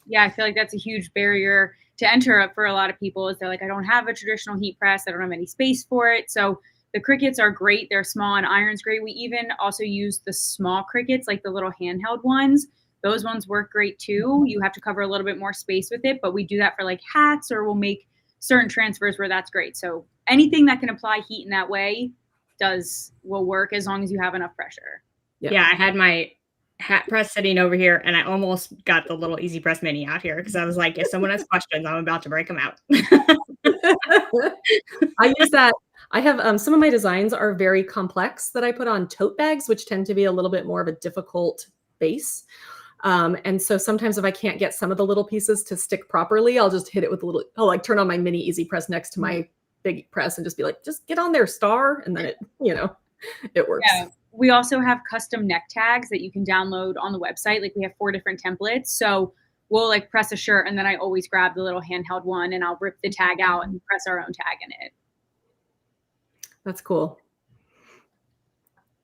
Yeah, I feel like that's a huge barrier to enter for a lot of people is they're like, I don't have a traditional heat press. I don't have any space for it. So the Cricuts are great. They're small and iron's great. We even also use the small Cricuts, like the little handheld ones. Those ones work great too. You have to cover a little bit more space with it, but we do that for like hats or we'll make certain transfers where that's great. So anything that can apply heat in that way will work as long as you have enough pressure. Yeah, I had my hat press sitting over here and I almost got the little Easy Press Mini out here because I was like, if someone has questions, I'm about to break them out. I use that. I have some of my designs are very complex that I put on tote bags, which tend to be a little bit more of a difficult base. And so sometimes if I can't get some of the little pieces to stick properly, I'll just hit it with I'll like turn on my mini Easy Press next to my big press and just be like, just get on there, star. And then it, it works. Yeah. We also have custom neck tags that you can download on the website. Like we have 4 different templates. So we'll like press a shirt and then I always grab the little handheld one and I'll rip the tag out and press our own tag in it. That's cool.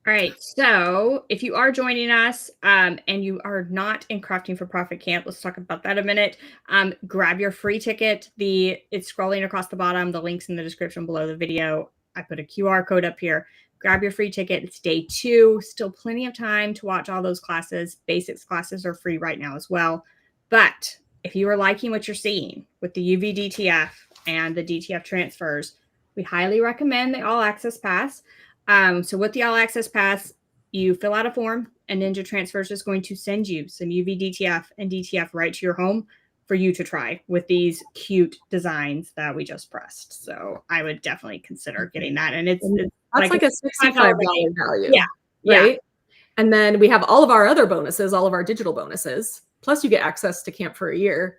All right. So if you are joining us and you are not in Crafting for Profit Camp, let's talk about that a minute. Grab your free ticket. It's scrolling across the bottom. The link's in the description below the video. I put a QR code up here. Grab your free ticket. It's day 2. Still plenty of time to watch all those classes. Basics classes are free right now as well. But if you are liking what you're seeing with the UV DTF and the DTF transfers, we highly recommend the All Access Pass. So with the All Access Pass, you fill out a form and Ninja Transfers is going to send you some UV DTF and DTF right to your home for you to try with these cute designs that we just pressed. So I would definitely consider getting that. And it's that's like a $65 value. Yeah. Right. Yeah. And then we have all of our other bonuses, all of our digital bonuses. Plus you get access to camp for a year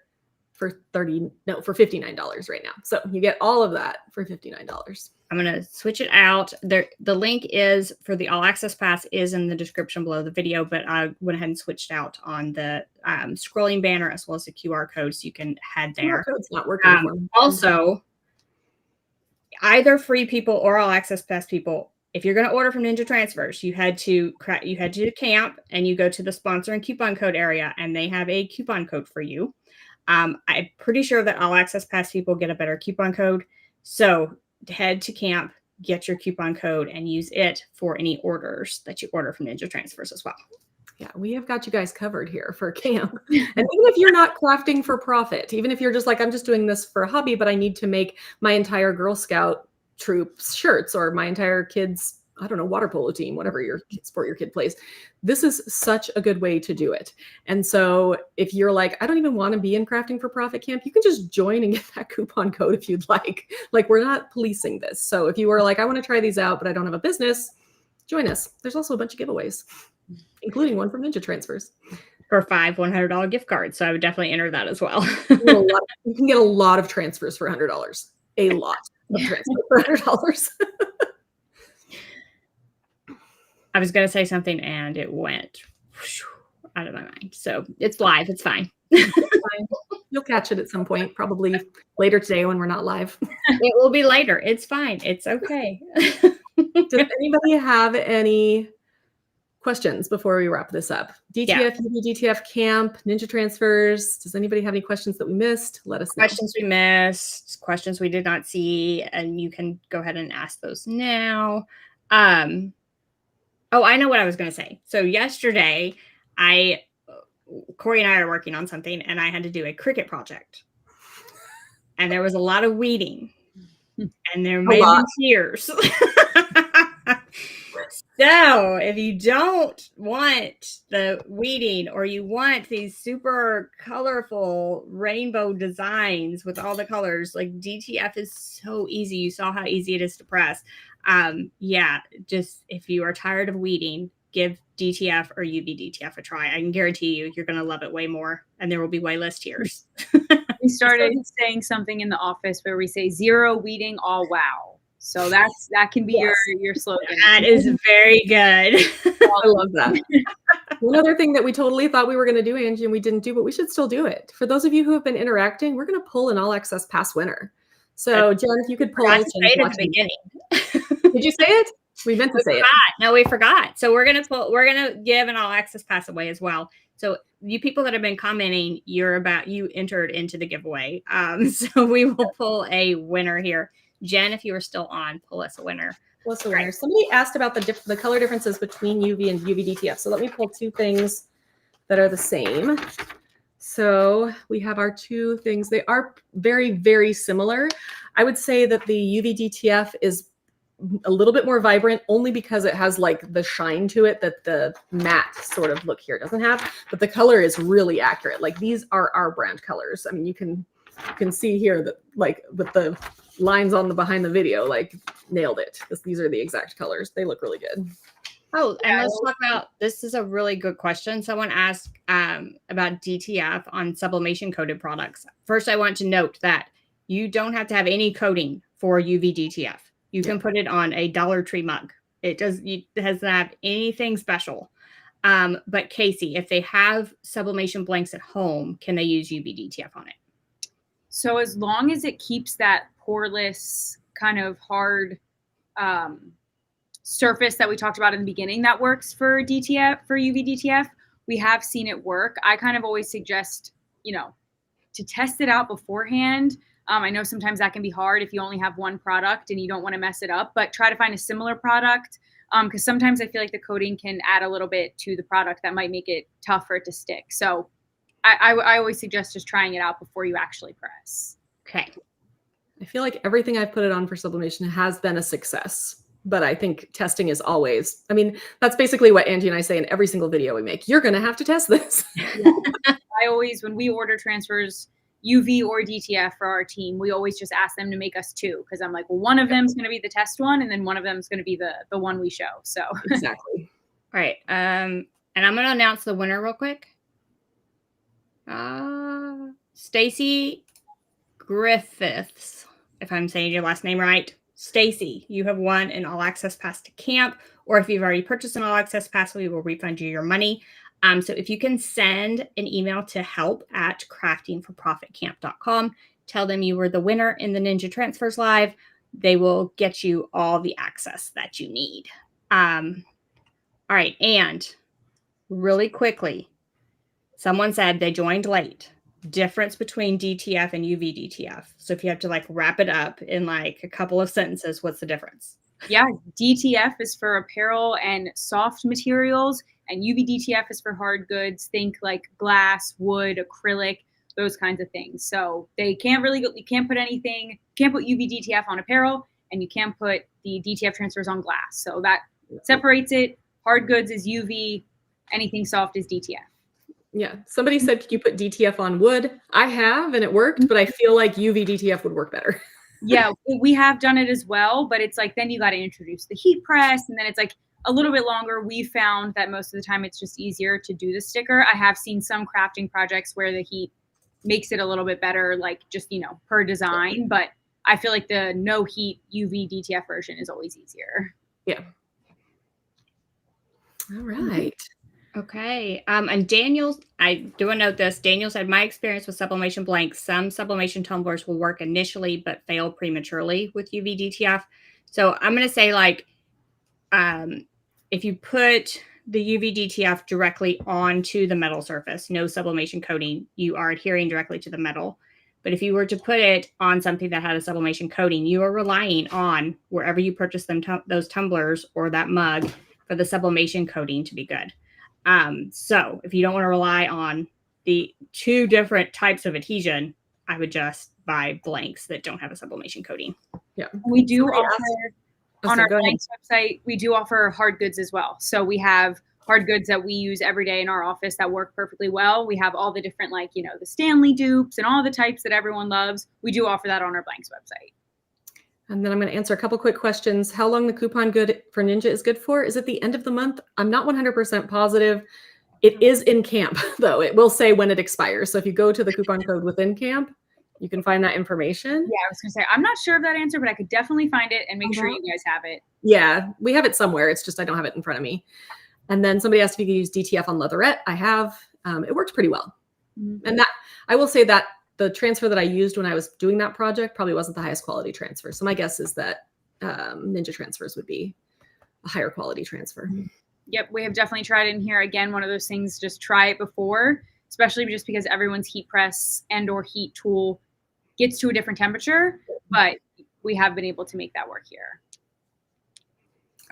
for $59 right now. So you get all of that for $59. I'm going to switch it out. The link is for the All Access Pass is in the description below the video, but I went ahead and switched out on the scrolling banner as well as the QR code so you can head there. QR code's not working. Also, either free people or All Access Pass people, if you're going to order from Ninja Transfers, you head to camp and you go to the sponsor and coupon code area and they have a coupon code for you. I'm pretty sure that All Access Pass people get a better coupon code. So head to camp, get your coupon code, and use it for any orders that you order from Ninja Transfers as well. Yeah, we have got you guys covered here for camp. And even if you're not crafting for profit, even if you're just like, I'm just doing this for a hobby, but I need to make my entire Girl Scout troop shirts or my entire kids' water polo team, whatever your sport your kid plays. This is such a good way to do it. And so if you're like, I don't even want to be in Crafting for Profit Camp, you can just join and get that coupon code if you'd like. Like, we're not policing this. So if you were like, I want to try these out, but I don't have a business, join us. There's also a bunch of giveaways, including one from Ninja Transfers. For 5 $100 gift cards. So I would definitely enter that as well. You can get a lot of transfers for $100. A lot of transfers for $100. I was going to say something and it went out of my mind. So it's live. It's fine. You'll catch it at some point, probably later today when we're not live. It will be later. It's fine. It's okay. Does anybody have any questions before we wrap this up? DTF, UV DTF camp, Ninja Transfers. Does anybody have any questions that we missed? Let us know. Questions we missed, questions we did not see, and you can go ahead and ask those now. Oh, I know what I was going to say. So yesterday, Cori and I are working on something, and I had to do a Cricut project. And there was a lot of weeding. And there may be tears. So if you don't want the weeding or you want these super colorful rainbow designs with all the colors, like DTF is so easy. You saw how easy it is to press. Just if you are tired of weeding, give DTF or UV DTF a try. I can guarantee you're going to love it way more and there will be way less tears. We started saying something in the office where we say 0 weeding, all wow. So that can be your slogan. That is very good. I love that. One other thing that we totally thought we were going to do, Angie, and we didn't do, but we should still do it. For those of you who have been interacting, we're going to pull an All Access Pass winner. So Jen, if you could pull it. At the beginning. Did you say it? We meant to say it. No, we forgot. So we're gonna give an all access pass away as well. So you people that have been commenting, you entered into the giveaway. So we will pull a winner here. Jen, if you are still on, pull us a winner. What's the winner? Right. Somebody asked about the color differences between UV and UV DTF. So let me pull two things that are the same. So we have our two things. They are very, very similar. I would say that the UV DTF is a little bit more vibrant only because it has like the shine to it that the matte sort of look here doesn't have, but the color is really accurate. Like these are our brand colors. I mean, you can see here that like with the lines on the behind the video, like nailed it. These are the exact colors. They look really good. Oh, and let's talk about, this is a really good question. Someone asked about DTF on sublimation coated products. First, I want to note that you don't have to have any coating for UV DTF. You can put it on a Dollar Tree mug. It doesn't have anything special. But Casey, if they have sublimation blanks at home, can they use UV DTF on it? So as long as it keeps that poreless kind of hard surface that we talked about in the beginning, that works for DTF, for UV DTF. We have seen it work. I kind of always suggest, to test it out beforehand. I know sometimes that can be hard if you only have one product and you don't want to mess it up, but try to find a similar product because sometimes I feel like the coating can add a little bit to the product that might make it tough for it to stick. So I always suggest just trying it out before you actually press. Okay. I feel like everything I've put it on for sublimation has been a success, but I think testing is always, that's basically what Angie and I say in every single video we make. You're going to have to test this. Yeah. I always, when we order transfers, UV or DTF for our team, we always just ask them to make us two because I'm like, well, one of them is going to be the test one, and then one of them is going to be the one we show. So exactly. All right. And I'm going to announce the winner real quick. Stacy Griffiths, if I'm saying your last name right. Stacy, you have won an all access pass to camp, or if you've already purchased an all access pass, we will refund you your money. So if you can send an email to help@craftingforprofitcamp.com, tell them you were the winner in the Ninja Transfers Live, they will get you all the access that you need. All right. And really quickly, someone said they joined late. Difference between DTF and UV DTF. So if you have to wrap it up in a couple of sentences, what's the difference? Yeah, DTF is for apparel and soft materials, and UV DTF is for hard goods. Think like glass, wood, acrylic, those kinds of things. So they can't you can't put UV DTF on apparel, and you can't put the DTF transfers on glass. So that separates it. Hard goods is UV, anything soft is DTF. Yeah. Somebody said, could you put DTF on wood? I have, and it worked, but I feel like UV DTF would work better. Yeah, we have done it as well, but it's then you got to introduce the heat press, and then it's a little bit longer. We found that most of the time it's just easier to do the sticker. I have seen some crafting projects where the heat makes it a little bit better, just, per design, but I feel like the no heat UV DTF version is always easier. Yeah. All right. Okay. And Daniel, I do want to note this. Daniel said, my experience with sublimation blanks, some sublimation tumblers will work initially, but fail prematurely with UV DTF. So I'm going to say if you put the UV DTF directly onto the metal surface, no sublimation coating, you are adhering directly to the metal. But if you were to put it on something that had a sublimation coating, you are relying on wherever you purchase them, those tumblers or that mug for the sublimation coating to be good. So if you don't want to rely on the two different types of adhesion, I would just buy blanks that don't have a sublimation coating. Yeah. We do offer on our blanks website, we do offer hard goods as well. So we have hard goods that we use every day in our office that work perfectly well. We have all the different, the Stanley dupes and all the types that everyone loves. We do offer that on our blanks website. And then I'm going to answer a couple quick questions. How long the coupon good for Ninja is good for? Is it the end of the month? I'm not 100% positive. It is in camp, though. It will say when it expires. So if you go to the coupon code within camp, you can find that information. Yeah, I was going to say, I'm not sure of that answer, but I could definitely find it and make sure you guys have it. Yeah, we have it somewhere. It's just I don't have it in front of me. And then somebody asked if you could use DTF on leatherette. I have. It works pretty well. Mm-hmm. And that I will say that the transfer that I used when I was doing that project probably wasn't the highest quality transfer. So my guess is that Ninja transfers would be a higher quality transfer. Yep, we have definitely tried in here. Again, one of those things, just try it before, especially just because everyone's heat press and or heat tool gets to a different temperature, but we have been able to make that work here.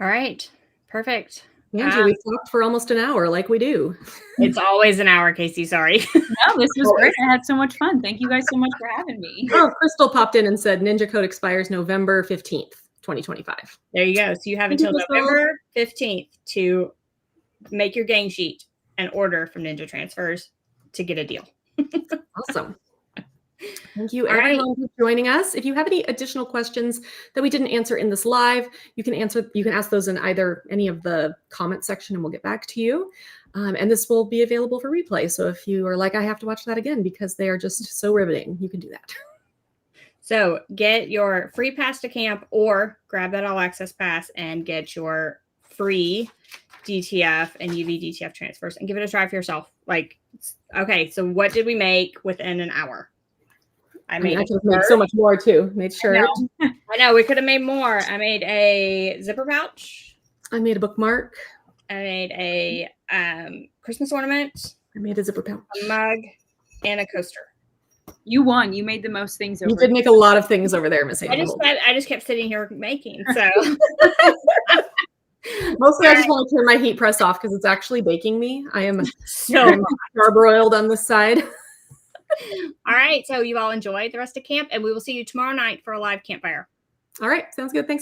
All right. Perfect. Angie, we talked for almost an hour like we do. It's always an hour, Casey. Sorry. No, this was great. I had so much fun. Thank you guys so much for having me. Oh, Crystal popped in and said Ninja Code expires November 15th, 2025. There you go. So you have until November 15th to make your gang sheet and order from Ninja Transfers to get a deal. Awesome. Thank you, All right. everyone, for joining us. If you have any additional questions that we didn't answer in this live, you can ask those in either any of the comment section and we'll get back to you. And this will be available for replay. So if you are like, I have to watch that again because they are just so riveting, you can do that. So get your free pass to camp or grab that all access pass and get your free DTF and UV DTF transfers and give it a try for yourself. Like, okay, so what did we make within an hour? I could have made so much more too. Made shirt. I know we could have made more. I made a zipper pouch. I made a bookmark. I made a Christmas ornament. I made a zipper pouch. A mug and a coaster. You won. You made the most things over You did make a lot of things over there, Miss Angie. I just kept sitting here making. So mostly I just want to turn my heat press off because it's actually baking me. I am so charbroiled on this side. All right. So you all enjoy the rest of camp and we will see you tomorrow night for a live campfire. All right. Sounds good. Thanks.